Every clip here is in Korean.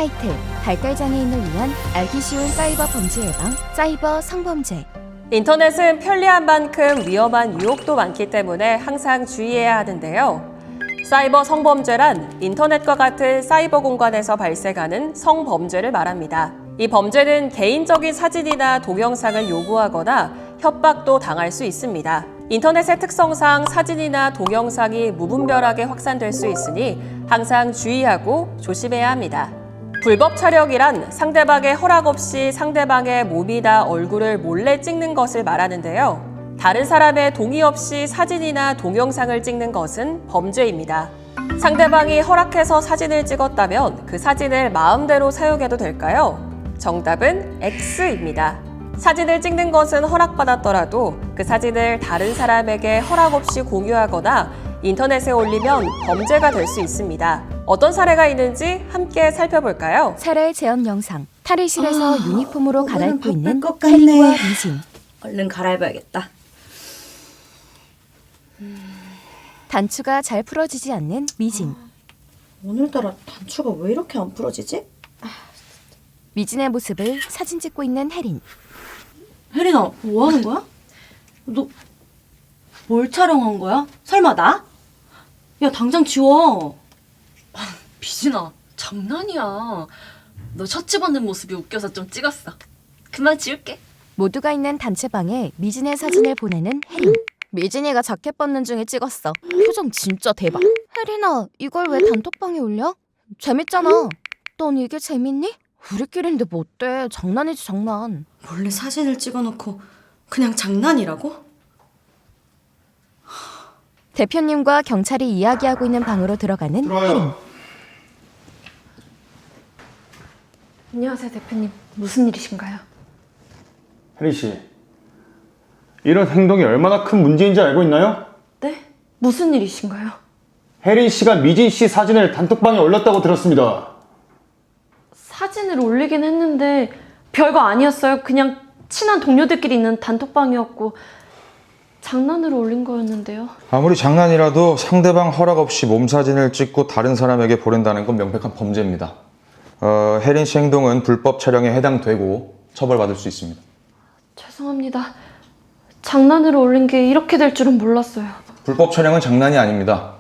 타이틀, 발달장애인을 위한 알기 쉬운 사이버 범죄 예방, 사이버 성범죄. 인터넷은 편리한 만큼 위험한 유혹도 많기 때문에 항상 주의해야 하는데요. 사이버 성범죄란 인터넷과 같은 사이버 공간에서 발생하는 성범죄를 말합니다. 이 범죄는 개인적인 사진이나 동영상을 요구하거나 협박도 당할 수 있습니다. 인터넷의 특성상 사진이나 동영상이 무분별하게 확산될 수 있으니 항상 주의하고 조심해야 합니다. 불법 촬영이란 상대방의 허락 없이 상대방의 몸이나 얼굴을 몰래 찍는 것을 말하는데요. 다른 사람의 동의 없이 사진이나 동영상을 찍는 것은 범죄입니다. 상대방이 허락해서 사진을 찍었다면 그 사진을 마음대로 사용해도 될까요? 정답은 X입니다. 사진을 찍는 것은 허락받았더라도 그 사진을 다른 사람에게 허락 없이 공유하거나 인터넷에 올리면 범죄가 될 수 있습니다. 어떤 사례가 있는지 함께 살펴볼까요? 사례 재현 영상. 탈의실에서 유니폼으로 갈아입고 있는 것 같네. 혜린과 미진. 얼른 갈아입어야겠다. 단추가 잘 풀어지지 않는 미진. 오늘따라 단추가 왜 이렇게 안 풀어지지? 미진의 모습을 사진 찍고 있는 혜린. 혜린아, 뭐 하는 거야? 너 뭘 촬영한 거야? 설마 나? 야, 당장 지워. 미진아, 장난이야. 너 셔츠 벗는 모습이 웃겨서 좀 찍었어. 금방 지울게. 모두가 있는 단체방에 미진의 사진을 보내는 혜린. 미진이가 자켓 벗는 중에 찍었어. 표정 진짜 대박. 혜린아, 이걸 왜 단톡방에 올려? 재밌잖아. 넌 이게 재밌니? 우리끼리인데 뭐 어때? 장난이지 장난. 몰래 사진을 찍어놓고 그냥 장난이라고? 대표님과 경찰이 이야기하고 있는 방으로 들어가는 혜린. 안녕하세요, 대표님. 무슨 일이신가요? 혜리 씨, 이런 행동이 얼마나 큰 문제인지 알고 있나요? 네? 무슨 일이신가요? 혜리 씨가 미진 씨 사진을 단톡방에 올렸다고 들었습니다. 사진을 올리긴 했는데 별거 아니었어요. 그냥 친한 동료들끼리 있는 단톡방이었고 장난으로 올린 거였는데요. 아무리 장난이라도 상대방 허락 없이 몸 사진을 찍고 다른 사람에게 보낸다는 건 명백한 범죄입니다. 혜린 씨 행동은 불법 촬영에 해당되고 처벌받을 수 있습니다. 죄송합니다. 장난으로 올린 게 이렇게 될 줄은 몰랐어요. 불법 촬영은 장난이 아닙니다.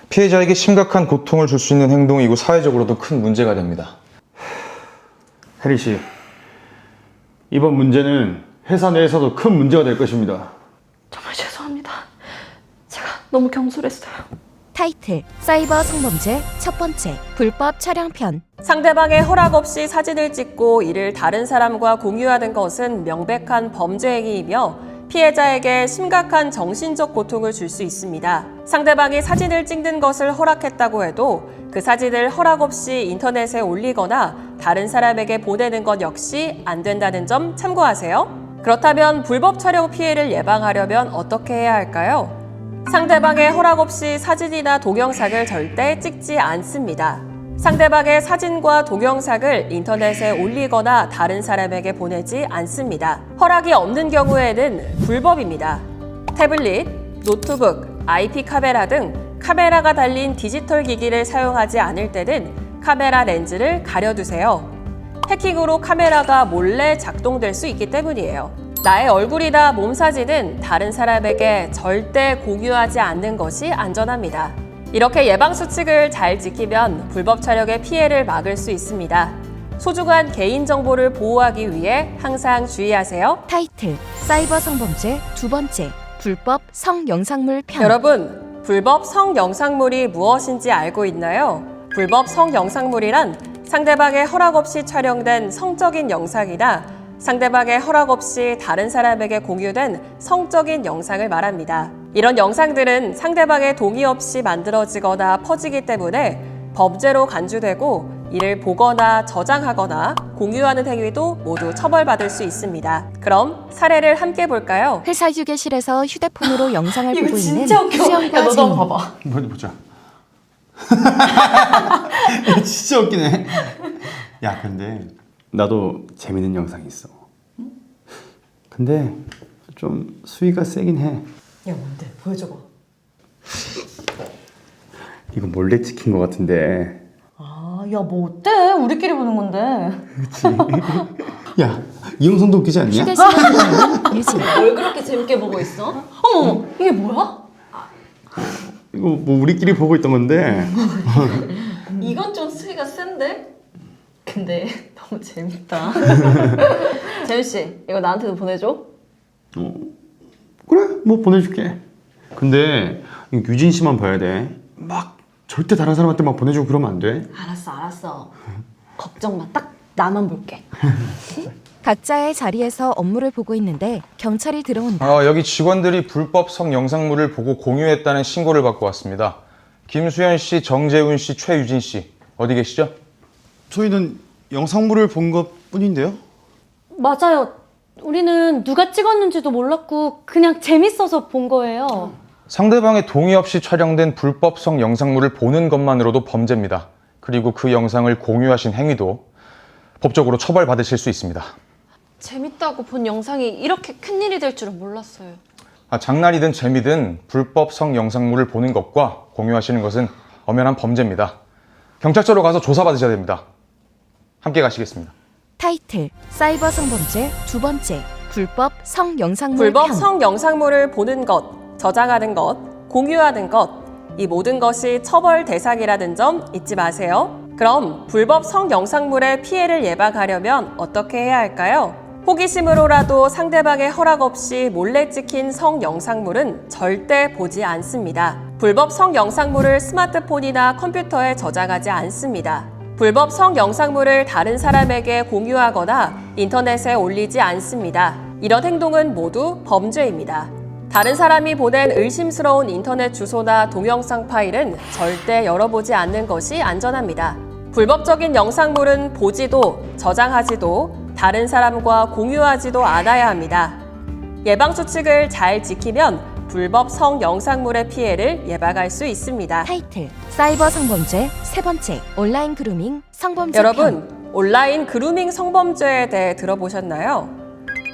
피해자에게 심각한 고통을 줄 수 있는 행동이고 사회적으로도 큰 문제가 됩니다. 혜리 씨, 이번 문제는 회사 내에서도 큰 문제가 될 것입니다. 정말 죄송합니다. 제가 너무 경솔했어요. 타이틀, 사이버 성범죄 첫 번째, 불법 촬영편. 상대방의 허락 없이 사진을 찍고 이를 다른 사람과 공유하는 것은 명백한 범죄 행위이며 피해자에게 심각한 정신적 고통을 줄 수 있습니다. 상대방이 사진을 찍는 것을 허락했다고 해도 그 사진을 허락 없이 인터넷에 올리거나 다른 사람에게 보내는 것 역시 안 된다는 점 참고하세요. 그렇다면 불법 촬영 피해를 예방하려면 어떻게 해야 할까요? 상대방의 허락 없이 사진이나 동영상을 절대 찍지 않습니다. 상대방의 사진과 동영상을 인터넷에 올리거나 다른 사람에게 보내지 않습니다. 허락이 없는 경우에는 불법입니다. 태블릿, 노트북, IP 카메라 등 카메라가 달린 디지털 기기를 사용하지 않을 때는 카메라 렌즈를 가려두세요. 해킹으로 카메라가 몰래 작동될 수 있기 때문이에요. 나의 얼굴이나 몸 사진은 다른 사람에게 절대 공유하지 않는 것이 안전합니다. 이렇게 예방수칙을 잘 지키면 불법 촬영의 피해를 막을 수 있습니다. 소중한 개인정보를 보호하기 위해 항상 주의하세요. 타이틀, 사이버 성범죄 두 번째, 불법 성영상물 편. 여러분, 불법 성영상물이 무엇인지 알고 있나요? 불법 성영상물이란 상대방의 허락 없이 촬영된 성적인 영상이나 상대방의 허락 없이 다른 사람에게 공유된 성적인 영상을 말합니다. 이런 영상들은 상대방의 동의 없이 만들어지거나 퍼지기 때문에 범죄로 간주되고 이를 보거나 저장하거나 공유하는 행위도 모두 처벌받을 수 있습니다. 그럼 사례를 함께 볼까요? 회사 휴게실에서 휴대폰으로 영상을 이거 보고 있는 진짜 웃겨. 야, 수영과 너도 재민. 한번 봐봐. 먼저 보자. 진짜 웃기네. 야, 근데 나도 재밌는 영상이 있어. 근데 좀 수위가 세긴 해. 야, 뭔데? 보여줘봐. 이거 몰래 찍힌 것 같은데. 아, 야, 뭐 어때? 우리끼리 보는 건데. 야, 이 영상도 웃기지 않냐? 휴게실에 들어오는 유진. 뭘 그렇게 재밌게 보고 있어? 어머, 이게 뭐야? 이거 뭐 우리끼리 보고 있던 건데. 이건 좀 수위가 센데? 근데 너무 재밌다. 재윤씨, 이거 나한테도 보내줘. 그래, 뭐 보내줄게. 근데 유진 씨만 봐야 돼. 막 절대 다른 사람한테 막 보내주고 그러면 안 돼. 알았어. 걱정 마. 딱 나만 볼게. 각자의 자리에서 업무를 보고 있는데 경찰이 들어온다. 여기 직원들이 불법 성영상물을 보고 공유했다는 신고를 받고 왔습니다. 김수현 씨, 정재훈 씨, 최유진 씨 어디 계시죠? 저희는 영상물을 본 것 뿐인데요. 맞아요. 우리는 누가 찍었는지도 몰랐고 그냥 재밌어서 본 거예요. 상대방의 동의 없이 촬영된 불법 성영상물을 보는 것만으로도 범죄입니다. 그리고 그 영상을 공유하신 행위도 법적으로 처벌받으실 수 있습니다. 재밌다고 본 영상이 이렇게 큰일이 될 줄은 몰랐어요. 장난이든 재미든 불법 성영상물을 보는 것과 공유하시는 것은 엄연한 범죄입니다. 경찰서로 가서 조사받으셔야 됩니다. 함께 가시겠습니다. 타이틀 사이버 성범죄 두 번째 불법 성영상물 불법 형. 성영상물을 보는 것, 저장하는 것, 공유하는 것, 이 모든 것이 처벌 대상이라는 점 잊지 마세요. 그럼 불법 성영상물의 피해를 예방하려면 어떻게 해야 할까요? 호기심으로라도 상대방의 허락 없이 몰래 찍힌 성영상물은 절대 보지 않습니다. 불법 성영상물을 스마트폰이나 컴퓨터에 저장하지 않습니다. 불법 성영상물을 다른 사람에게 공유하거나 인터넷에 올리지 않습니다. 이런 행동은 모두 범죄입니다. 다른 사람이 보낸 의심스러운 인터넷 주소나 동영상 파일은 절대 열어보지 않는 것이 안전합니다. 불법적인 영상물은 보지도 저장하지도 다른 사람과 공유하지도 않아야 합니다. 예방수칙을 잘 지키면 불법 성영상물의 피해를 예방할 수 있습니다. 타이틀 사이버 성범죄 세 번째 온라인 그루밍 성범죄 여러분, 온라인 그루밍 성범죄에 대해 들어보셨나요?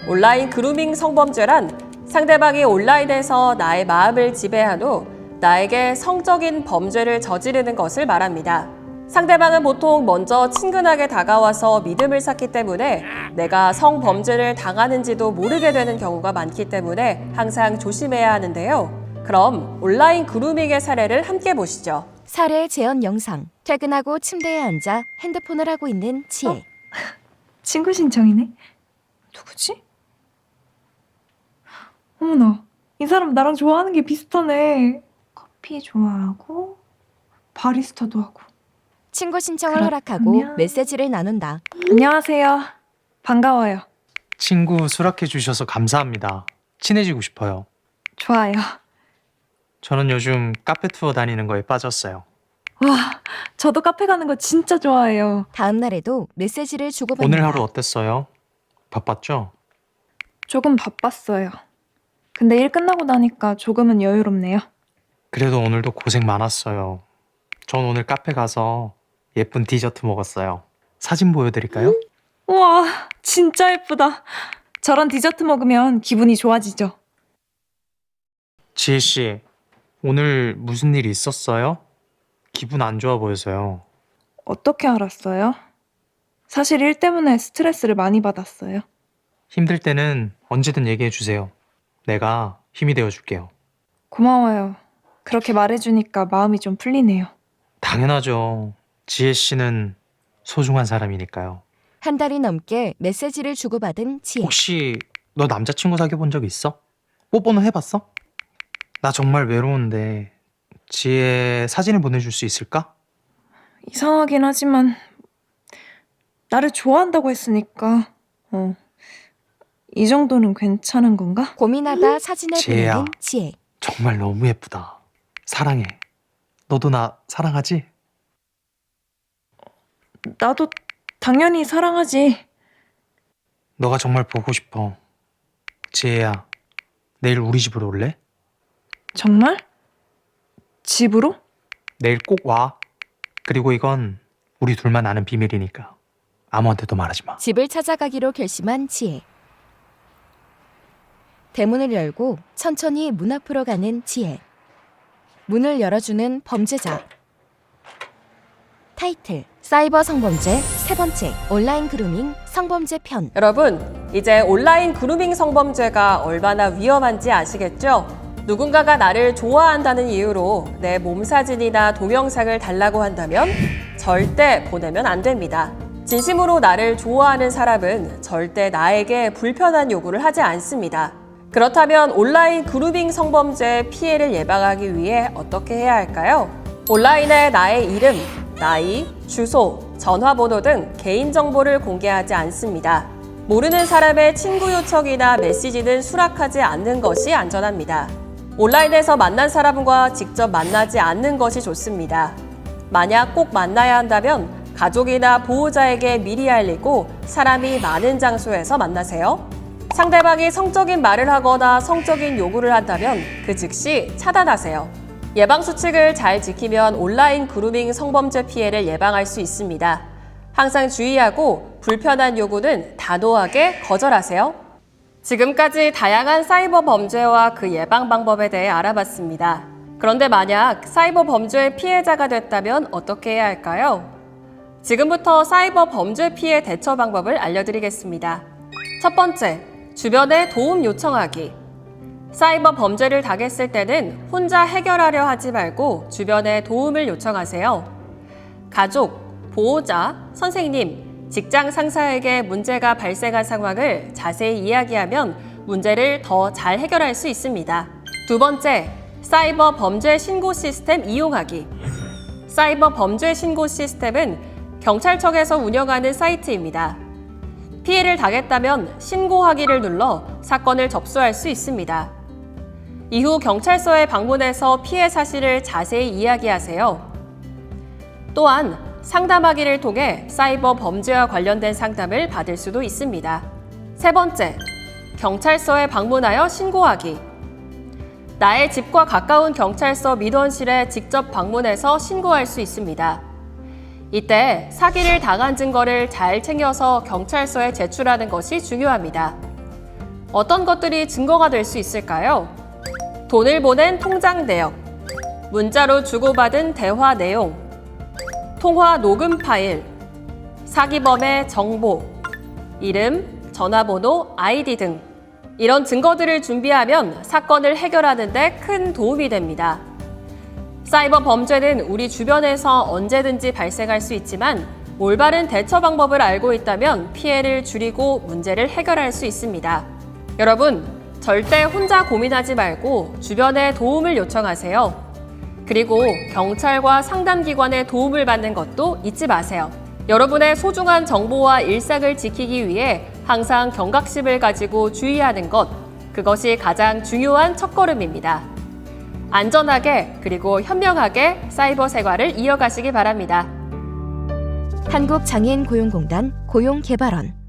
온라인 그루밍 성범죄란 상대방이 온라인에서 나의 마음을 지배한 후 나에게 성적인 범죄를 저지르는 것을 말합니다. 상대방은 보통 먼저 친근하게 다가와서 믿음을 쌓기 때문에 내가 성범죄를 당하는지도 모르게 되는 경우가 많기 때문에 항상 조심해야 하는데요. 그럼 온라인 그루밍의 사례를 함께 보시죠. 사례 재현 영상. 퇴근하고 침대에 앉아 핸드폰을 하고 있는 지혜. 친구 신청이네? 누구지? 어머나, 이 사람 나랑 좋아하는 게 비슷하네. 커피 좋아하고 바리스타도 하고. 친구 신청을 그렇다면- 허락하고 메시지를 나눈다. 안녕하세요. 반가워요. 친구 수락해 주셔서 감사합니다. 친해지고 싶어요. 좋아요. 저는 요즘 카페 투어 다니는 거에 빠졌어요. 와, 저도 카페 가는 거 진짜 좋아해요. 다음 날에도 메시지를 주고받는다. 오늘 하루 어땠어요? 바빴죠? 조금 바빴어요. 근데 일 끝나고 나니까 조금은 여유롭네요. 그래도 오늘도 고생 많았어요. 전 오늘 카페 가서 예쁜 디저트 먹었어요. 사진 보여드릴까요? 우와, 진짜 예쁘다. 저런 디저트 먹으면 기분이 좋아지죠. 지혜 씨, 오늘 무슨 일 있었어요? 기분 안 좋아 보여서요. 어떻게 알았어요? 사실 일 때문에 스트레스를 많이 받았어요. 힘들 때는 언제든 얘기해 주세요. 내가 힘이 되어 줄게요. 고마워요. 그렇게 말해주니까 마음이 좀 풀리네요. 당연하죠. 지혜 씨는 소중한 사람이니까요. 한 달이 넘게 메시지를 주고받은 지혜. 혹시 너 남자친구 사귀어 본 적 있어? 뽀뽀는 해봤어? 나 정말 외로운데 지혜 사진을 보내줄 수 있을까? 이상하긴 하지만 나를 좋아한다고 했으니까 이 정도는 괜찮은 건가? 고민하다 사진을 지혜야. 보내는 지혜. 정말 너무 예쁘다. 사랑해. 너도 나 사랑하지? 나도 당연히 사랑하지. 너가 정말 보고 싶어. 지혜야, 내일 우리 집으로 올래? 정말? 집으로? 내일 꼭 와. 그리고 이건 우리 둘만 아는 비밀이니까 아무한테도 말하지 마. 집을 찾아가기로 결심한 지혜. 대문을 열고 천천히 문 앞으로 가는 지혜. 문을 열어주는 범죄자. 타이틀 사이버 성범죄 세 번째, 온라인 그루밍 성범죄 편. 여러분, 이제 온라인 그루밍 성범죄가 얼마나 위험한지 아시겠죠? 누군가가 나를 좋아한다는 이유로 내 몸 사진이나 동영상을 달라고 한다면 절대 보내면 안 됩니다. 진심으로 나를 좋아하는 사람은 절대 나에게 불편한 요구를 하지 않습니다. 그렇다면 온라인 그루밍 성범죄 피해를 예방하기 위해 어떻게 해야 할까요? 온라인에 나의 이름, 나이, 주소, 전화번호 등 개인정보를 공개하지 않습니다. 모르는 사람의 친구 요청이나 메시지는 수락하지 않는 것이 안전합니다. 온라인에서 만난 사람과 직접 만나지 않는 것이 좋습니다. 만약 꼭 만나야 한다면 가족이나 보호자에게 미리 알리고 사람이 많은 장소에서 만나세요. 상대방이 성적인 말을 하거나 성적인 요구를 한다면 그 즉시 차단하세요. 예방수칙을 잘 지키면 온라인 그루밍 성범죄 피해를 예방할 수 있습니다. 항상 주의하고 불편한 요구는 단호하게 거절하세요. 지금까지 다양한 사이버 범죄와 그 예방 방법에 대해 알아봤습니다. 그런데 만약 사이버 범죄의 피해자가 됐다면 어떻게 해야 할까요? 지금부터 사이버 범죄 피해 대처 방법을 알려드리겠습니다. 첫 번째, 주변에 도움 요청하기. 사이버 범죄를 당했을 때는 혼자 해결하려 하지 말고 주변에 도움을 요청하세요. 가족, 보호자, 선생님, 직장 상사에게 문제가 발생한 상황을 자세히 이야기하면 문제를 더 잘 해결할 수 있습니다. 두 번째, 사이버 범죄 신고 시스템 이용하기. 사이버 범죄 신고 시스템은 경찰청에서 운영하는 사이트입니다. 피해를 당했다면 신고하기를 눌러 사건을 접수할 수 있습니다. 이후 경찰서에 방문해서 피해 사실을 자세히 이야기하세요. 또한 상담하기를 통해 사이버 범죄와 관련된 상담을 받을 수도 있습니다. 세 번째, 경찰서에 방문하여 신고하기. 나의 집과 가까운 경찰서 민원실에 직접 방문해서 신고할 수 있습니다. 이때 사기를 당한 증거를 잘 챙겨서 경찰서에 제출하는 것이 중요합니다. 어떤 것들이 증거가 될 수 있을까요? 돈을 보낸 통장 내역, 문자로 주고받은 대화 내용, 통화 녹음 파일, 사기범의 정보, 이름, 전화번호, 아이디 등 이런 증거들을 준비하면 사건을 해결하는 데 큰 도움이 됩니다. 사이버 범죄는 우리 주변에서 언제든지 발생할 수 있지만 올바른 대처 방법을 알고 있다면 피해를 줄이고 문제를 해결할 수 있습니다. 여러분, 절대 혼자 고민하지 말고 주변에 도움을 요청하세요. 그리고 경찰과 상담기관의 도움을 받는 것도 잊지 마세요. 여러분의 소중한 정보와 일상을 지키기 위해 항상 경각심을 가지고 주의하는 것, 그것이 가장 중요한 첫걸음입니다. 안전하게 그리고 현명하게 사이버 생활을 이어가시기 바랍니다. 한국장애인고용공단 고용개발원